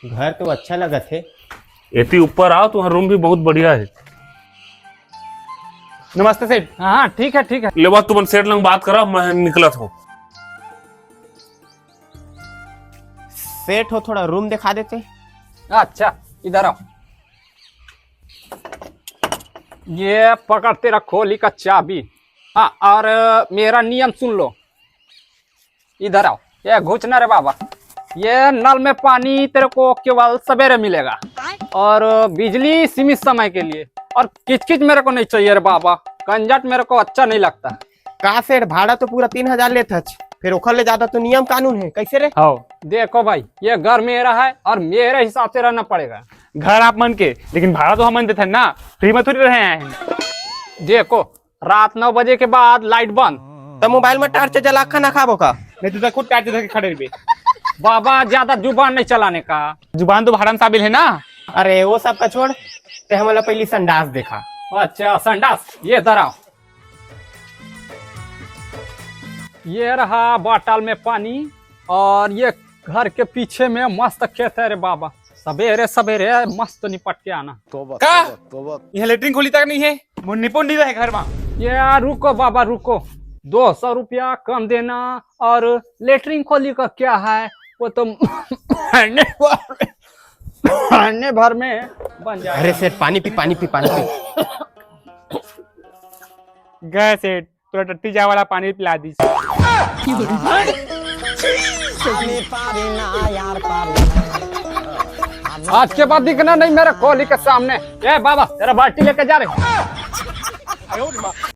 घर तो अच्छा लगा थे। एती ऊपर आओ, तुम्हारा रूम भी बहुत बढ़िया है। नमस्ते सेठ। हाँ ठीक है ठीक है। ले बात तुम सेठ लंग बात करा, मैं निकलत हूँ। सेठ हो, थोड़ा रूम दिखा देते। अच्छा इधर आओ। ये पकड़ तेरा खोली का चाबी। हाँ और मेरा नियम सुन लो। इधर आओ। ये घुसना रे बाबा। ये नल में पानी तेरे को केवल सवेरे मिलेगा और बिजली सीमित समय के लिए। और किचकिच मेरे को नहीं चाहिए रे बाबा। कंजट मेरे को अच्छा नहीं लगता। कहा सेठ, भाड़ा तो पूरा 3000 लेता, फिर ओखर ले ज्यादा तो नियम कानून है, कैसे रे? हाँ देखो भाई, ये घर मेरा है और मेरे हिसाब से रहना पड़ेगा। घर आप मन के, लेकिन भाड़ा तो हम मन देते ना, फ्री में थोड़ी रहे हैं। देखो रात 9 बजे के बाद लाइट बंद। तो मोबाइल में टार्च जला खाना खाबो का? नहीं तो खुद टाइट धर के खड़े रहे। बाबा ज्यादा जुबान नहीं चलाने का। जुबान तो भाड़ा में शामिल है ना। अरे वो सब का छोड़, ते हमारा पहली संडास देखा। अच्छा संडास, ये धराओ। ये रहा बोतल में पानी और ये घर के पीछे में मस्त खेत है रे बाबा। सवेरे सवेरे मस्त निपट के आना। का यह लेटरिन खोली तक नहीं है, मुन्नी पुंडी है घर में। ये रुको बाबा रुको, 200 रुपया कम देना। और लेटरिन खोली का क्या है, वो तो महीने भर में बन जाएगा। अरे सेठ पानी पी, पानी पी, पानी पी। गए सेठ, थोड़ा टट्टी चाय वाला पानी पिला दी। आज के बाद दिखना नहीं मेरे कोहली के सामने। ए बाबा तेरा बाल्टी लेके जा रहे।